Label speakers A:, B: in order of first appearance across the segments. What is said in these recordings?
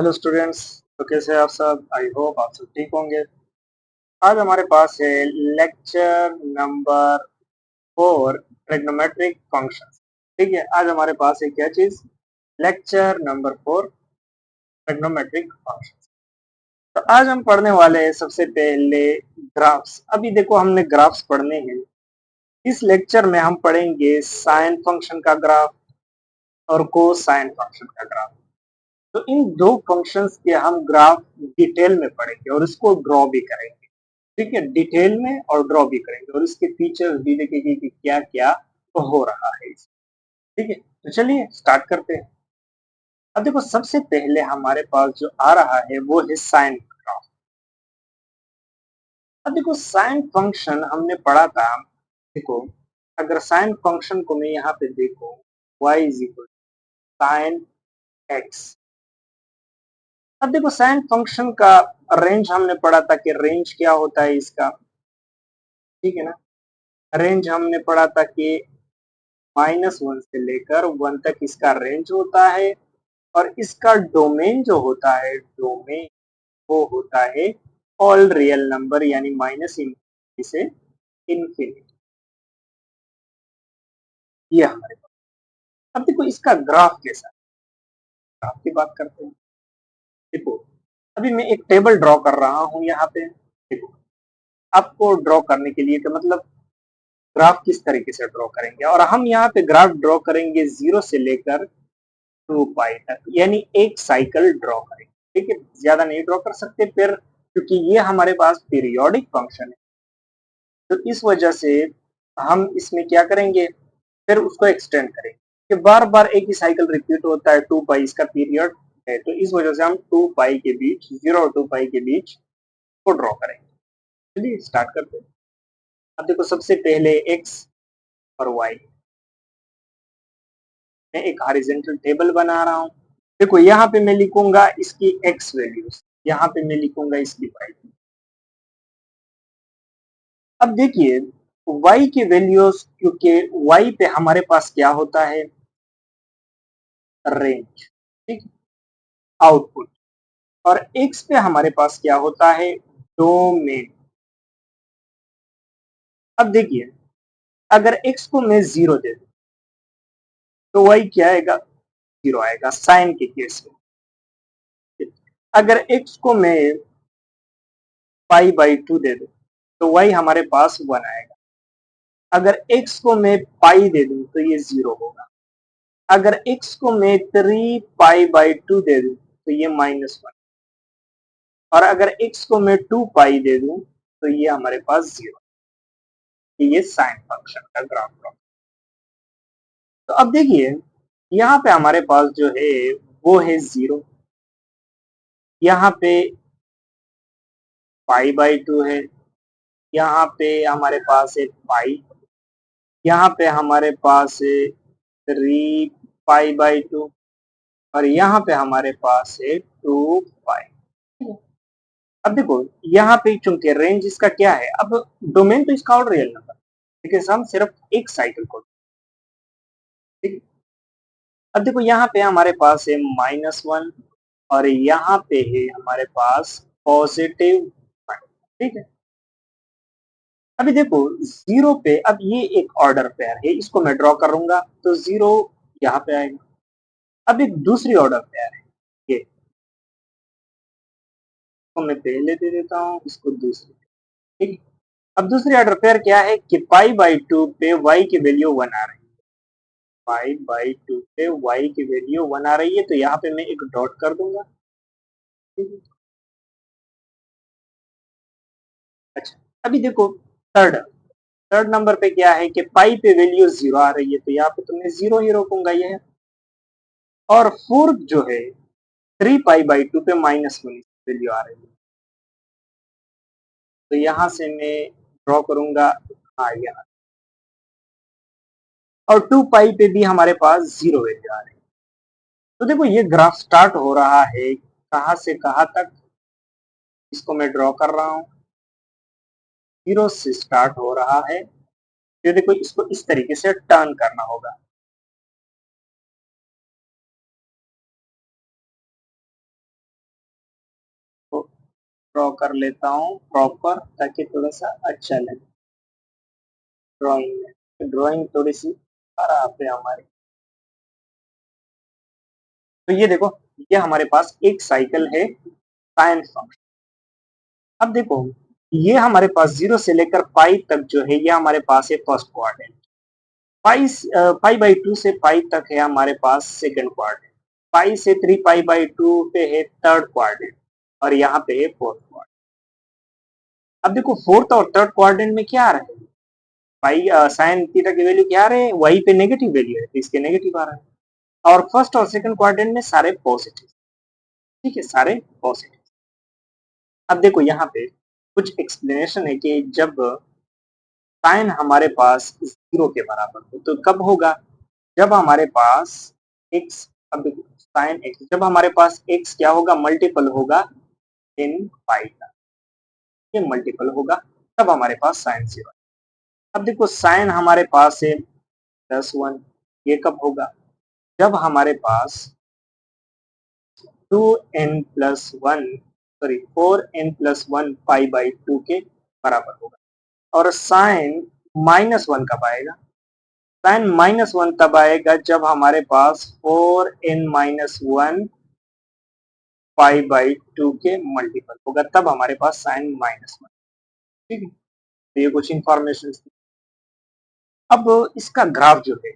A: Hello students. तो कैसे हैं आप सब? आई होप आप सब ठीक होंगे। आज हमारे पास है लेक्चर नंबर 4, ट्रिग्नोमेट्रिक फंक्शंस। ठीक है, आज हमारे पास है क्या चीज? Lecture number 4, trigonometric functions. तो आज हम पढ़ने वाले हैं सबसे पहले ग्राफ्स। अभी देखो, हमने ग्राफ्स पढ़ने हैं। इस लेक्चर में हम पढ़ेंगे साइन फंक्शन का ग्राफ और कोसाइन फंक्शन का ग्राफ। तो इन दो फंक्शंस के हम ग्राफ डिटेल में पढ़ेंगे और इसको ड्रॉ भी करेंगे। ठीक है, डिटेल में और ड्रॉ भी करेंगे और इसके फीचर्स भी देखेंगे कि क्या क्या तो हो रहा है इसमें। ठीक है, तो चलिए स्टार्ट करते हैं। अब देखो, सबसे पहले हमारे पास जो आ रहा है वो है साइन ग्राफ। अब देखो, साइन फंक्शन हमने पढ़ा था। देखो, अगर साइन फंक्शन को मैं यहाँ पे देखो, y is equal sine x. अब देखो, साइन फंक्शन का रेंज हमने पढ़ा था कि रेंज क्या होता है इसका। ठीक है ना, रेंज हमने पढ़ा था कि -1 से लेकर 1 तक इसका रेंज होता है और इसका डोमेन जो होता है, डोमेन वो होता है ऑल रियल नंबर, यानी -इनफिनिटी से इनफिनिटी। ये हमारे पास। अब देखो, इसका ग्राफ कैसा है, ग्राफ की बात करते हैं। देखो, अभी मैं एक टेबल ड्रॉ कर रहा हूं यहाँ पे। देखो, आपको ड्रॉ करने के लिए तो मतलब ग्राफ किस तरीके से ड्रॉ करेंगे, और हम यहाँ पे ग्राफ ड्रॉ करेंगे 0 से लेकर 2 पाई तक, यानी एक साइकिल ड्रॉ करेंगे। ठीक है, ज्यादा नहीं ड्रॉ कर सकते फिर, क्योंकि ये हमारे पास पीरियोडिक फंक्शन है। तो इस वजह से हम इसमें क्या करेंगे, फिर उसको एक्सटेंड करेंगे कि बार बार एक ही साइकिल रिपीट होता है। 2 पाई इसका पीरियड है, तो इस वजह से हम 2 पाई के बीच, 0 और 2 पाई के बीच को ड्रॉ करेंगे। चलिए स्टार्ट करते हैं। अब देखो, सबसे पहले एक्स और वाई, मैं एक हॉरिजॉन्टल टेबल बना रहा हूँ। देखो, यहाँ पे मैं लिखूंगा इसकी एक्स वैल्यूज, यहाँ पे मैं लिखूंगा इसकी वाई। अब देखिए, y की वैल्यूज, क्योंकि y पे हमारे पास क्या होता है, रेंज। ठीक, आउटपुट। और x पे हमारे पास क्या होता है, डोमेन। अब देखिए, अगर x को मैं 0 दे दूं तो y क्या आएगा, 0 आएगा साइन के केस में। अगर x को मैं पाई/2 दे दूं तो y हमारे पास 1 आएगा। अगर x को मैं पाई दे दूं तो ये 0 होगा। अगर x को मैं 3 पाई/2 दे दूं तो ये -1। और अगर x को मैं 2 पाई दे दूं तो ये हमारे पास 0। ये साइन फंक्शन का ग्राफ प्लॉट। तो अब देखिए, यहाँ पे हमारे पास जो है वो है 0, यहाँ पे पाई/2 है, यहाँ पे हमारे पास है पाई, यहाँ पे हमारे पास है 3 पाई/2 और यहाँ पे हमारे पास है 2 पाई। अब देखो, यहाँ पे चूंकि रेंज इसका क्या है, अब डोमेन तो इसका और रियल नंबर, ठीक है, हम सिर्फ एक साइकिल को। ठीक, अब देखो, यहाँ पे हमारे पास है -1 और यहाँ पे है हमारे पास +1। ठीक है, अभी देखो 0 पे, अब ये एक ऑर्डर पेयर है, इसको मैं ड्रॉ करूंगा तो 0 यहाँ पे आएगा। अब एक दूसरी ऑर्डर पेयर है, ये तो मैं पहले दे देता हूँ, इसको दूसरी। ठीक, अब दूसरी ऑर्डर पेयर क्या है कि पाई/2 पे y की वैल्यू 1 आ रही है। पाई/2 पे y की वैल्यू 1 आ रही है, तो यहाँ पे मैं एक डॉट कर दूंगा। ठीक है, अच्छा, अभी देखो, थर्ड थर्ड नंबर पे क्या है कि पाई पे वैल्यू 0 आ रही है, तो यहाँ पे तो मैं 0 ही रोकूंगा ये है। और फोर्थ जो है 3 पाई/2 पे -1 वैल्यू आ रही है, तो यहाँ से मैं ड्रॉ करूंगा, हाँ यहाँ। और 2 पाई पे भी हमारे पास 0 वैल्यू आ रही है। तो देखो, ये ग्राफ स्टार्ट हो रहा है कहाँ से कहाँ तक, इसको मैं ड्रॉ कर रहा हूँ। 0 से स्टार्ट हो रहा है, फिर देखो इसको इस तरीके से टर्न करना होगा। ड्रॉ कर लेता हूँ प्रॉपर, ताकि थोड़ा सा अच्छा लगे ड्राइंग में। ड्राइंग थोड़ी सी खराब है हमारी। तो ये देखो, ये हमारे पास एक साइकिल है साइन फंक्शन। अब देखो, ये हमारे पास 0 से लेकर पाई तक जो है, ये हमारे पास है first quadrant. Pi pi by 2 से पाई तक है हमारे पास सेकंड क्वाड्रेंट। पाई से 3 पाई बाई 2 पे है थर्ड क्वाड्रेंट, और यहाँ पे है फोर्थ क्वाड्रेंट। अब देखो, फोर्थ और थर्ड क्वाड्रेंट में क्या आ रहा है, पाई साइन थीटा की वैल्यू क्या आ रहे हैं, वही पे नेगेटिव वैल्यू है, तो इसके नेगेटिव आ रहा है। और फर्स्ट और सेकंड क्वाड्रेंट में सारे पॉजिटिव। ठीक है, सारे पॉजिटिव। अब देखो, यहाँ पे कुछ एक्सप्लेनेशन है कि जब साइन हमारे पास 0 के बराबर हो तो कब होगा, जब हमारे पास x, अब देखो साइन x, जब हमारे पास x क्या होगा, मल्टीपल होगा इन पाई का, ये मल्टीपल होगा, तब हमारे पास साइन 0। अब देखो, साइन हमारे पास है +1, ये कब होगा, जब हमारे पास 2n+1, sorry 4n+1 pi by 2 के बराबर होगा। और साइन -1 कब आएगा, साइन -1 तब आएगा जब हमारे पास 4n-1 पाई बाई 2 के मल्टीपल होगा, तब हमारे पास साइन -1। ठीक है, तो ये कुछ इंफॉर्मेशन थी। अब इसका ग्राफ जो है,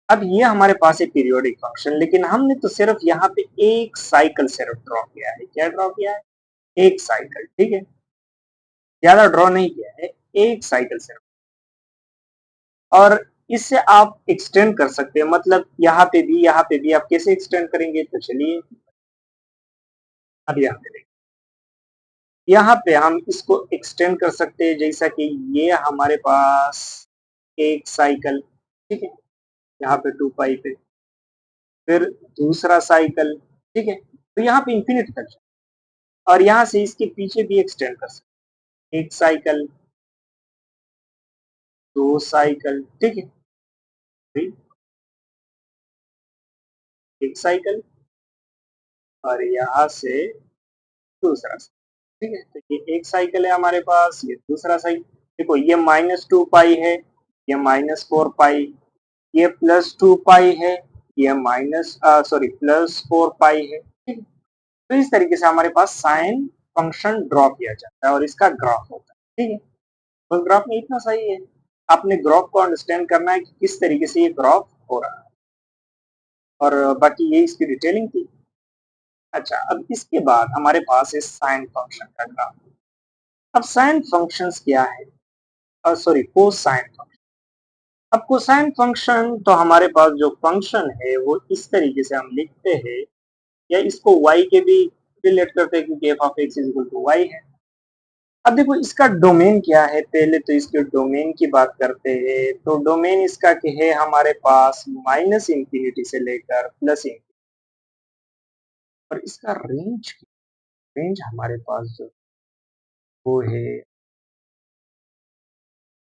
A: अब ये हमारे पास है पीरियोडिक फंक्शन, लेकिन हमने तो सिर्फ यहाँ पे एक साइकिल सिर्फ ड्रॉ किया है। क्या ड्रॉ किया है, एक साइकिल। ठीक है, ज्यादा ड्रॉ नहीं किया है, एक साइकिल सिर्फ। और इससे आप एक्सटेंड कर सकते हैं, मतलब यहाँ पे भी आप कैसे एक्सटेंड करेंगे, तो चलिए अब यहाँ पे देखिए। यहाँ पे हम इसको एक्सटेंड कर सकते हैं, जैसा कि ये हमारे पास एक साइकिल। ठीक है, यहाँ पे 2 पाई पे, फिर दूसरा साइकिल। ठीक है, तो यहाँ पे इंफिनिट तक, और यहाँ से इसके पीछे भी एक्सटेंड कर सकते हैं, एक साइकिल, दो साइकिल। ठीक है, फिर एक साइकिल, और यहाँ से दूसरा साइकिल। ठीक है, तो ये एक साइकिल है हमारे पास, ये दूसरा साइकिल। देखो, ये -2 पाई है, ये -4 पाई, ये +2 पाई है, ये सॉरी +4 पाई है। ठीक है, तो इस तरीके से हमारे पास साइन फंक्शन ड्रॉ किया जाता है और इसका ग्राफ होता है। ठीक है, तो ग्राफ में इतना सही है, आपने ग्राफ को अंडरस्टैंड करना है कि किस तरीके से ये ग्राफ हो रहा है, और बाकी ये इसकी डिटेलिंग थी। अच्छा, अब इसके बाद हमारे पास है साइन फंक्शन का ग्राफ। अब साइन फंक्शंस क्या है, सॉरी कोसाइन फंक्शन। अब कोसाइन फंक्शन तो हमारे पास जो फंक्शन है वो इस तरीके से हम लिखते हैं, या इसको y के भी रिलेट करते हैं, क्योंकि f of x is equal to y है। अब देखो, इसका डोमेन क्या है, पहले तो इसके डोमेन की बात करते हैं। तो डोमेन इसका क्या है, हमारे पास -इंफिनिटी से लेकर +इंफिनिटी, और इसका रेंज हमारे पास जो वो है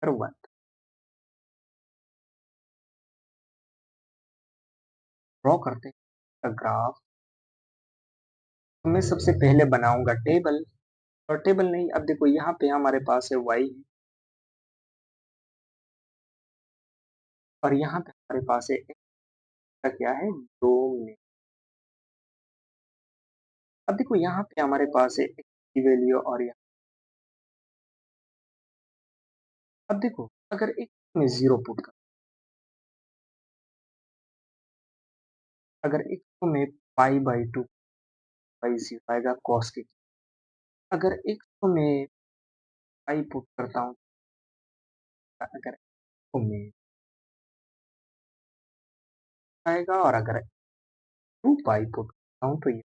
A: 1। ड्रॉ करते हैं ग्राफ। मैं सबसे पहले बनाऊंगा टेबल, और टेबल नहीं, अब देखो यहाँ पे हमारे पास है y, और यहाँ पे हमारे पास है x का क्या है, डोमेन। अब देखो, यहाँ पे हमारे पास है x की वैल्यू, और यहाँ अब देखो, अगर x में 0 पुट कर, अगर x को मैं पाई बाई 2 पाई 0 आएगा कॉस के। अगर x को मैं पाई पुट करता हूँ, अगर x को मैं आएगा, और अगर 2 पाई पुट करता हूँ तो ये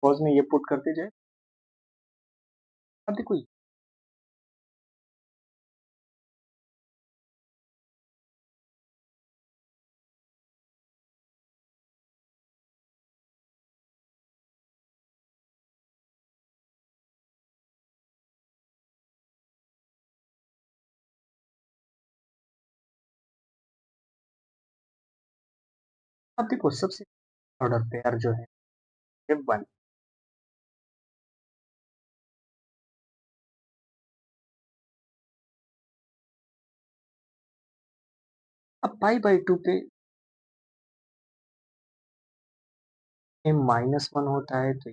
A: कॉस में ये पुट करते जाए। अब देखो, अब देखो सबसे ऑर्डर पेयर जो है, 1। अब पाई बाई 2 पे -1 होता है तो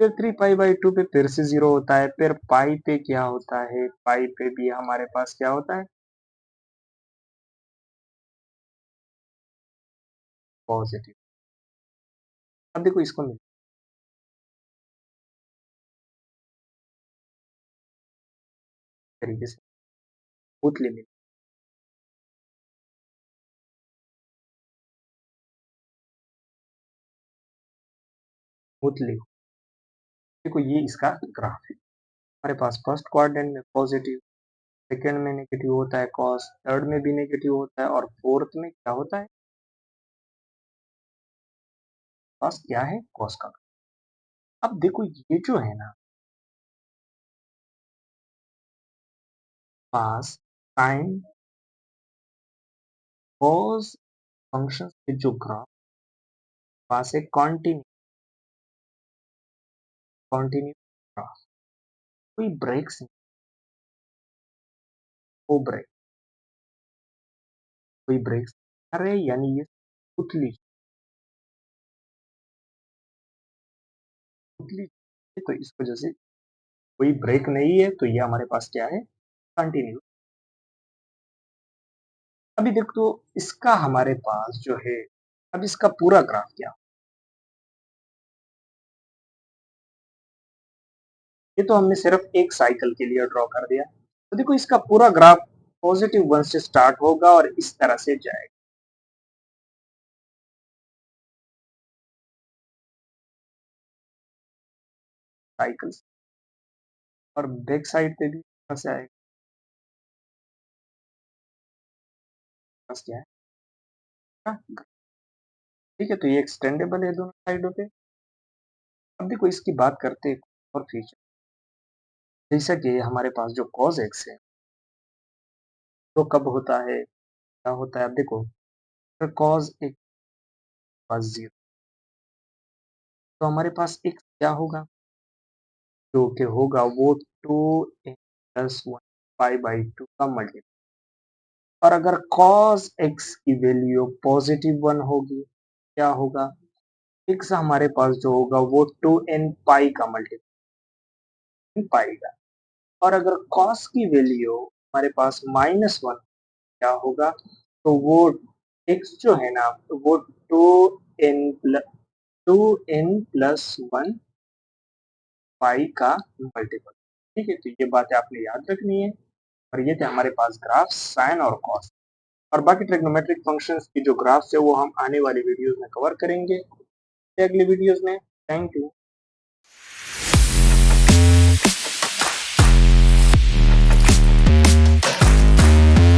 A: फिर 3 पाई बाई 2 पे फिर से 0 होता है। फिर पाई पे क्या होता है, पाई पे भी हमारे पास क्या होता है, पॉजिटिव। अब देखो इसको मिल तरीके से स्मूथली मिल स्मूथली। देखो ये इसका ग्राफ है। हमारे पास फर्स्ट क्वाड्रेंट में पॉजिटिव, सेकंड में नेगेटिव होता है कॉस, थर्ड में भी नेगेटिव होता है और फोर्थ में क्या होता है, पास क्या है, कॉस का। अब देखो ये जो है ना पास साइन कॉस फंक्शन के जो ग्राफ पास है कॉन्टिन्यू ग्राफ, कोई ब्रेक्स वो ब्रेक, कोई ब्रेक्स अरे यानी ये उतली उतली, तो इस वजह से कोई ब्रेक नहीं है, तो ये हमारे पास क्या है, कंटिन्यू। अभी देखो इसका हमारे पास जो है, अब इसका पूरा ग्राफ क्या, ये तो हमने सिर्फ एक साइकिल के लिए ड्रॉ कर दिया। तो देखो इसका पूरा ग्राफ +1 से स्टार्ट होगा और इस तरह से जाएगा साइकिल, और बैक साइड पे भी ऐसे आएगा, बस क्या है, ठीक है, तो ये एक्सटेंडेबल है दोनों साइडों पे। अब देखो इसकी बात करते हैं और फीचर, जैसा कि हमारे पास जो cos x है तो कब होता है, क्या होता है, अब देखो अगर cos x पास 0 तो हमारे पास x क्या होगा, जो कि होगा वो 2n+1 पाई बाई 2 का मल्टीपल, और अगर cos x की वैल्यू +1 होगी क्या होगा, x हमारे पास जो होगा वो 2n पाई का मल्टीपल पाई का, और अगर cos की वैल्यू हमारे पास -1 क्या होगा, तो वो x जो है ना वो 2n+1 पाई का मल्टीपल, ठीक है, तो ये बातें आपने याद रखनी है। और ये थे हमारे पास ग्राफ साइन और कॉस, और बाकी ट्रिग्नोमेट्रिक फंक्शंस की जो ग्राफ्स है वो हम आने वाली वीडियोस में कवर करेंगे, अगली वीडियोस में। Thank you.